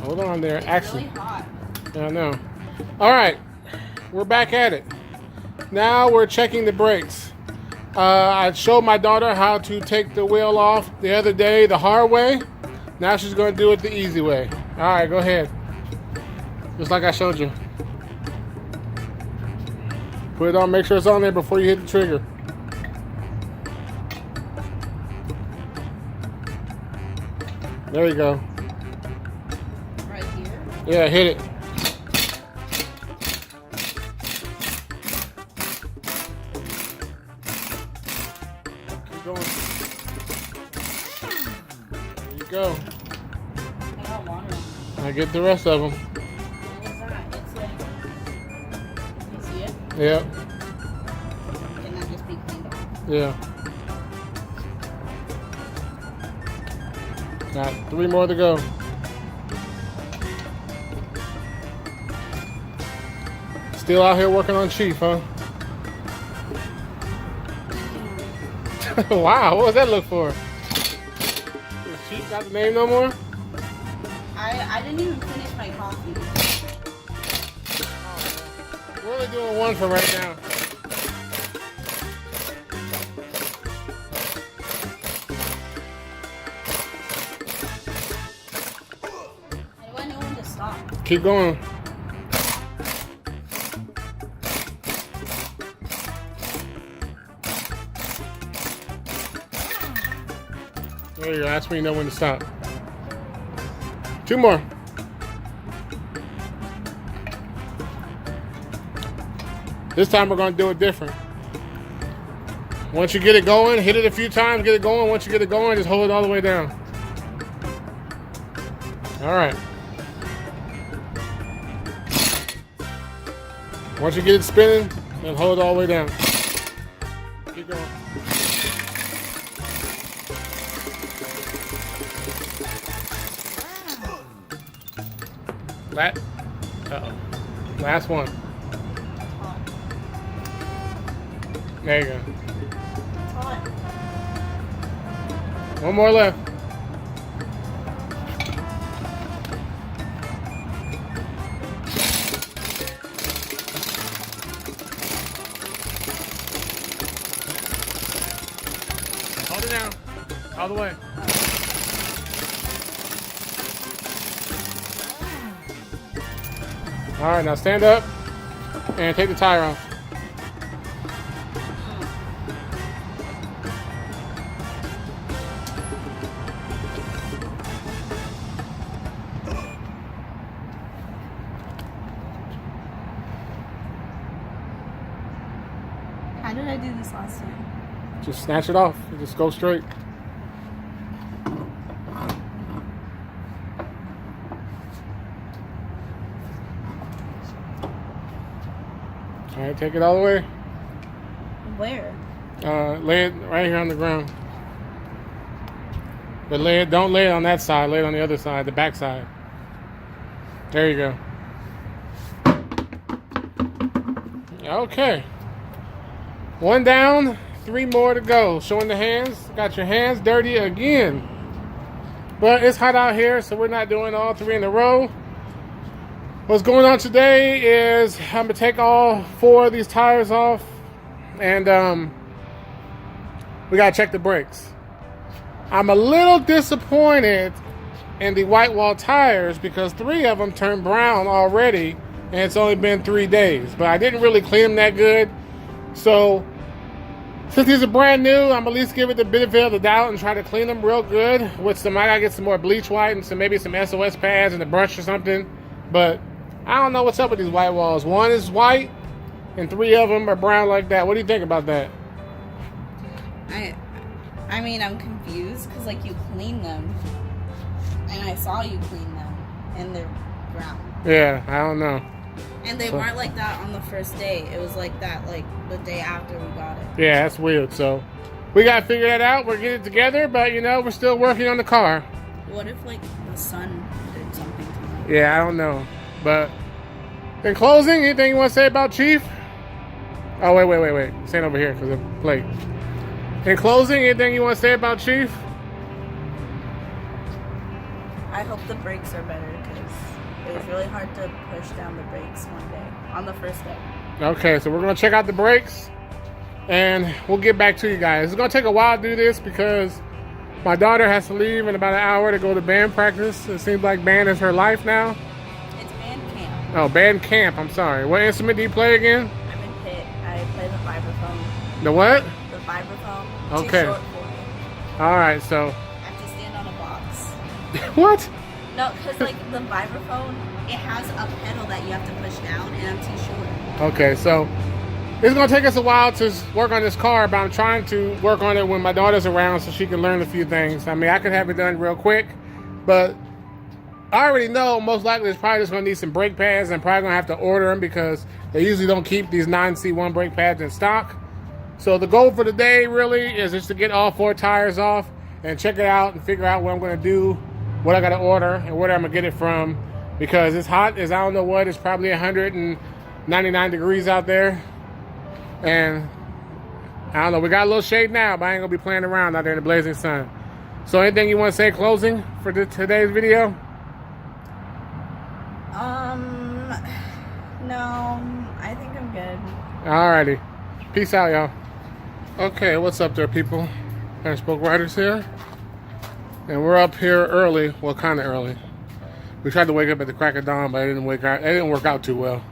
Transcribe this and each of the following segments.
Hold on there. Actually, Really hot. I know. All right, we're back at it. Now we're checking the brakes. I showed my daughter how to take the wheel off the other day the hard way. Now she's going to do it the easy way. All right, go ahead. Just like I showed you. Put it on, make sure it's on there before you hit the trigger. There you go. Right here? Yeah, hit it. Keep going. There you go. I got water on it. Now get the rest of them. What was that? It's like, you see it? Yeah, Can that just be cleaned off? yeah. Got 3 more to go. Still out here working on Chief, huh? Wow, what was that look for? Does Chief got the name no more? I didn't even finish my coffee. We're only doing one for right now. How do I know when to stop? Keep going. There you go, that's when you know when to stop. 2 more. This time we're going to do it different. Once you get it going, hit it a few times, get it going. Once you get it going, just hold it all the way down. All right. Once you get it spinning, then hold it all the way down. Keep going. Last one. There you go. It's hot. One more left. Hold it down. All the way. All right, now stand up and take the tire off. How did I do this last time? Just snatch it off. Just go straight. All right, take it all the way. Where? Lay it right here on the ground. But don't lay it on that side. Lay it on the other side, the back side. There you go. Okay. 1 down, 3 more to go. Showing the hands. Got your hands dirty again. But it's hot out here, so we're not doing all 3 in a row. What's going on today is I'm going to take all 4 of these tires off. And we got to check the brakes. I'm a little disappointed in the white wall tires because 3 of them turned brown already. And it's only been 3 days. But I didn't really clean them that good. So, since these are brand new, I'm at least give it the benefit of the doubt and try to clean them real good. With some, I gotta get some more bleach white and maybe some SOS pads and a brush or something. But I don't know what's up with these white walls. 1 is white and 3 of them are brown like that. What do you think about that? I mean, I'm confused because like you clean them, and I saw you clean them, and they're brown. Yeah, I don't know. And they weren't like that on the first day. It was like that like the day after we got it. Yeah, that's weird. So we gotta figure that out. We're getting it together, but you know, we're still working on the car. What if like the sun did something to me? Yeah, I don't know. But in closing, anything you want to say about Chief? Oh, wait. Stand over here because of the plate. In closing, anything you want to say about Chief? I hope the brakes are better because it was really hard to push down the brakes one day on the first day. Okay, so we're gonna check out the brakes and we'll get back to you guys. It's gonna take a while to do this because my daughter has to leave in about an hour to go to band practice. It seems like band is her life now. It's band camp. Oh, band camp, I'm sorry. What instrument do you play again? I'm in pit. I play the vibraphone. The what? The vibraphone. Okay. Too short for me. Alright, so. I have to stand on a box. What? No, because like the vibraphone, it has a pedal that you have to push down, and I'm too short. Okay, so it's gonna take us a while to work on this car, but I'm trying to work on it when my daughter's around so she can learn a few things. I mean, I could have it done real quick, but I already know most likely it's probably just gonna need some brake pads. I'm probably gonna have to order them because they usually don't keep these 9C1 brake pads in stock. So the goal for the day really is just to get all 4 tires off and check it out and figure out what I'm gonna do, what I gotta order, and where I'm gonna get it from, because it's hot as I don't know what. It's probably 199 degrees out there. And I don't know, we got a little shade now, but I ain't gonna be playing around out there in the blazing sun. So anything you want to say closing for today's video? No, I think I'm good. Alrighty. Peace out, y'all. Okay, what's up there, people? Spoke Riders here. And we're up here early. Well, kind of early. We tried to wake up at the crack of dawn, but it didn't work out too well.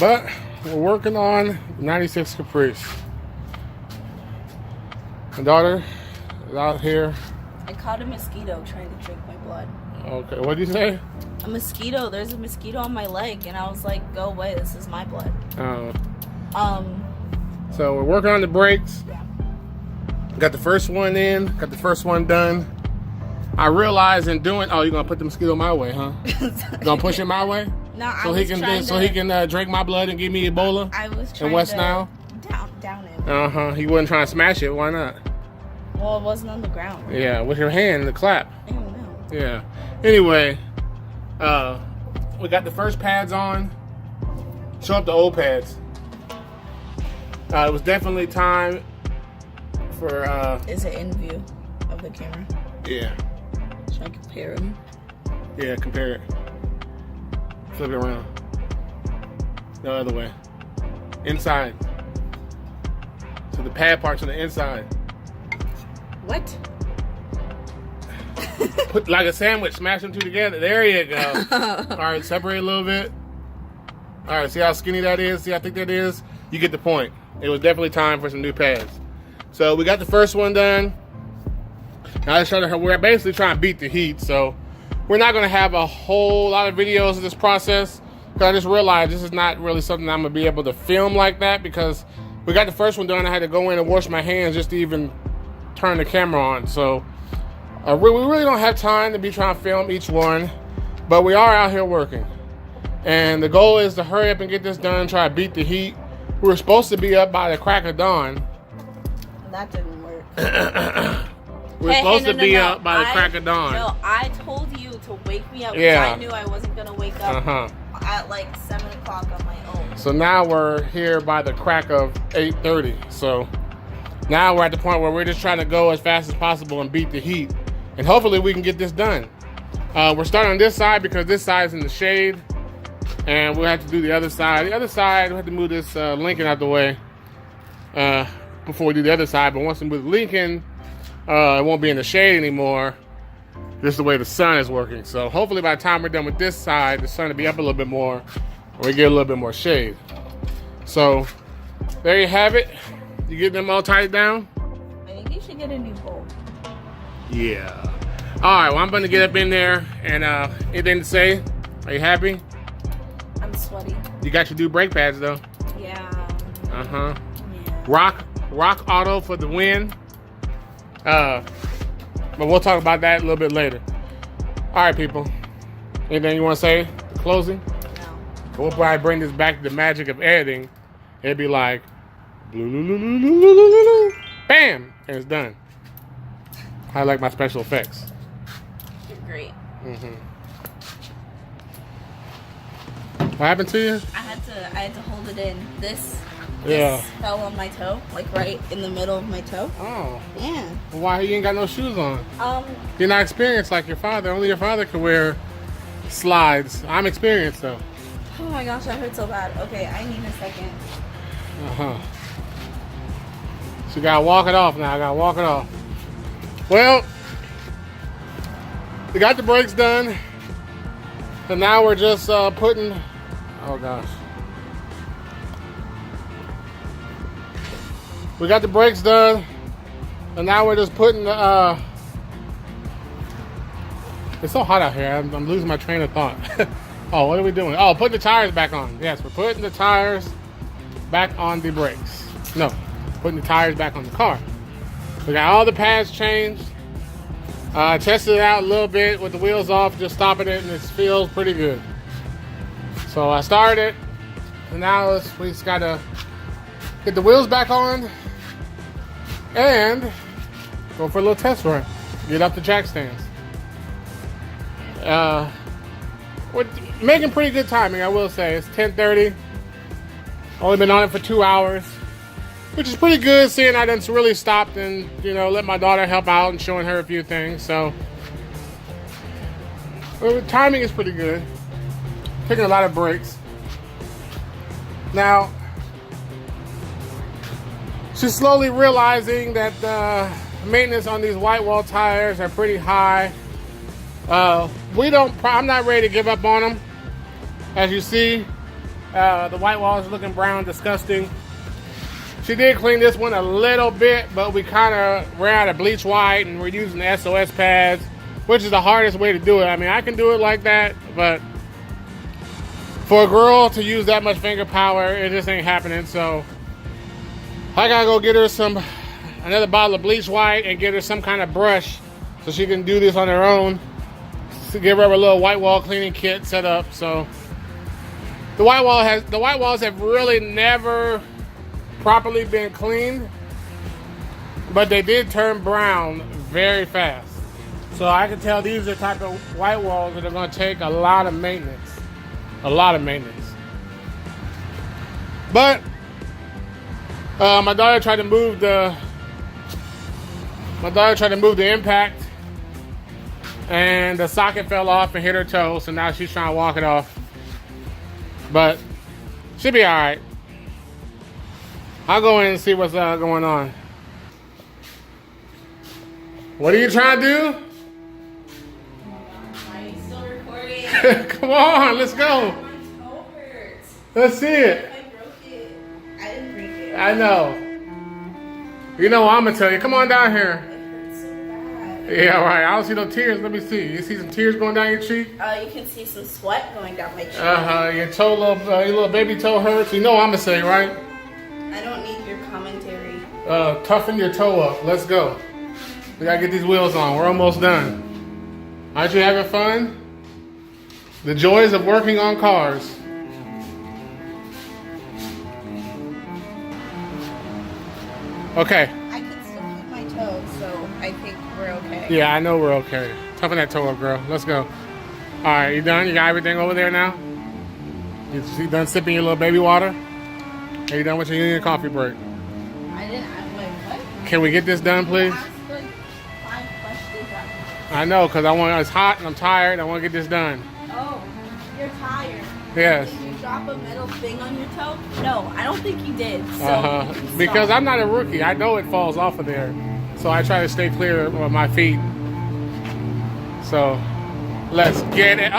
But we're working on 96 Caprice. My daughter is out here. I caught a mosquito trying to drink my blood. Okay, what did you say? A mosquito. There's a mosquito on my leg, and I was like, "Go away! This is my blood." So we're working on the brakes. Yeah. Got the first one in. Got the first one done. I realized in doing. Oh, you're gonna put the mosquito my way, huh? Gonna push it my way? No, so he can drink my blood and give me Ebola. I was trying in West Nile. Down it. He wasn't trying to smash it. Why not? Well, it wasn't on the ground. Yeah, with your hand in the clap. I don't know. Yeah. Anyway, we got the first pads on. Show up the old pads. It was definitely time for. Is it in view of the camera? Yeah. Should I compare them? Yeah, compare it. Flip it around. The other way. Inside. So the pad parts on the inside. What? Put like a sandwich, smash them two together. There you go. All right, separate a little bit. All right, see how skinny that is? See how thick that is? You get the point. It was definitely time for some new pads. So we got the first one done. Now we're basically trying to beat the heat, so we're not going to have a whole lot of videos of this process, because I just realized this is not really something I'm going to be able to film like that, because we got the first one done. I had to go in and wash my hands just to even turn the camera on. So we really don't have time to be trying to film each one, but we are out here working. And the goal is to hurry up and get this done, try to beat the heat. We were supposed to be up by the crack of dawn. That didn't work. We're supposed to be up by the crack of dawn. No, I told you to wake me up because Yeah. I knew I wasn't going to wake up at like 7 o'clock on my own. So now we're here by the crack of 8:30. So now we're at the point where we're just trying to go as fast as possible and beat the heat. And hopefully we can get this done. We're starting on this side because this side's in the shade. And we'll have to do the other side. The other side, we'll have to move this Lincoln out the way before we do the other side. But once we move the Lincoln, it won't be in the shade anymore. This is the way the sun is working. So hopefully by the time we're done with this side, the sun will be up a little bit more, and we get a little bit more shade. So there you have it. You get them all tied down? I think you should get a new bowl. Yeah. All right, well, I'm going to get up in there. And anything to say? Are you happy? I'm sweaty. You got your new brake pads, though. Yeah. Uh-huh. Yeah. Rock Auto for the win. But we'll talk about that a little bit later. All right, people. Anything you want to say? Closing? No. We'll probably bring this back to the magic of editing. It'd be like, bam, and it's done. I like my special effects. You're great. What happened to you? I had to hold it in. This Yeah. Just fell on my toe, like right in the middle of my toe. Oh. Yeah. Well, why you ain't got no shoes on? You're not experienced like your father. Only your father could wear slides. I'm experienced though. Oh my gosh, that hurt so bad. Okay, I need a second. So you gotta walk it off now. I gotta walk it off. Well, we got the brakes done. And now we're just putting, oh gosh. We got the brakes done. And now we're just putting the, it's so hot out here. I'm losing my train of thought. Oh, what are we doing? Oh, putting the tires back on. Yes, we're putting the tires back on the brakes. No, putting the tires back on the car. We got all the pads changed. Tested it out a little bit with the wheels off, just stopping it, and it feels pretty good. So I started it, and now we just gotta get the wheels back on and go for a little test run. Get up the jack stands. We're making pretty good timing, I will say. It's 10:30. Only been on it for 2 hours, which is pretty good, seeing I done really stopped and, you know, let my daughter help out and showing her a few things. So, well, timing is pretty good. Taking a lot of breaks. Now, she's slowly realizing that the maintenance on these white wall tires are pretty high. I'm not ready to give up on them. As you see, the white wall is looking brown, disgusting. She did clean this one a little bit, but we kind of ran out of bleach white and we're using the SOS pads, which is the hardest way to do it. I mean, I can do it like that, but for a girl to use that much finger power, it just ain't happening. So I gotta go get her another bottle of bleach white and get her some kind of brush so she can do this on her own. To give her a little white wall cleaning kit set up. So the white walls have really never properly been cleaned, but they did turn brown very fast. So I can tell these are the type of white walls that are going to take a lot of maintenance. A lot of maintenance. But my daughter tried to move the impact, and the socket fell off and hit her toe, so now she's trying to walk it off. But she'll be all right. I'll go in and see what's going on. What are you trying to do? Are you still recording? Come on, let's go. My toe hurts. Let's see it. I broke it. I didn't break it. I know. You know what I'm gonna tell you. Come on down here. It hurts so bad. Yeah, right. I don't see no tears. Let me see. You see some tears going down your cheek? You can see some sweat going down my cheek. Your toe, your little baby toe hurts. You know what I'm gonna say, right? I don't need your commentary. Toughen your toe up. Let's go. We gotta get these wheels on. We're almost done. Aren't you having fun? The joys of working on cars. Okay. I can still keep my toe, so I think we're okay. Yeah, I know we're okay. Toughen that toe up, girl. Let's go. All right, you done? You got everything over there now? You done sipping your little baby water? Are you done with your coffee break? I didn't. Wait, what? Can we get this done, please? Ask like 5 questions at me. I know, because it's hot and I'm tired. I want to get this done. Oh, you're tired. Yes. Did you drop a metal thing on your toe? No, I don't think you did. So Because I'm not a rookie. I know it falls off of there. So I try to stay clear of my feet. So let's get it.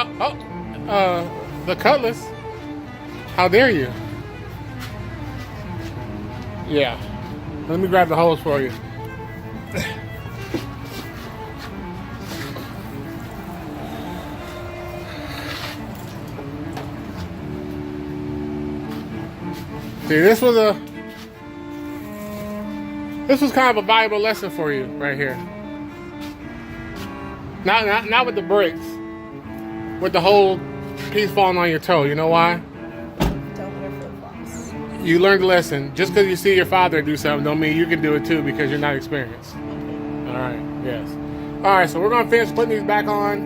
The cutlass. How dare you? Yeah. Let me grab the hose for you. See, this was kind of a valuable lesson for you right here. Not with the brakes, with the whole piece falling on your toe. You know why? Don't wear flip-flops. You learned the lesson. Just because you see your father do something don't mean you can do it too, because you're not experienced. All right, yes. All right, so we're going to finish putting these back on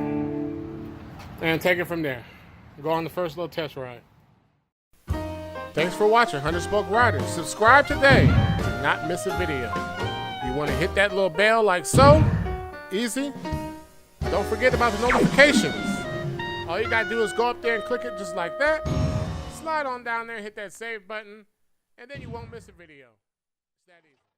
and take it from there. Go on the first little test ride. Thanks for watching 100 Spoke Riders. Subscribe today to not miss a video. You want to hit that little bell like so? Easy. Don't forget about the notifications. All you gotta do is go up there and click it just like that. Slide on down there, hit that save button, and then you won't miss a video. It's that easy.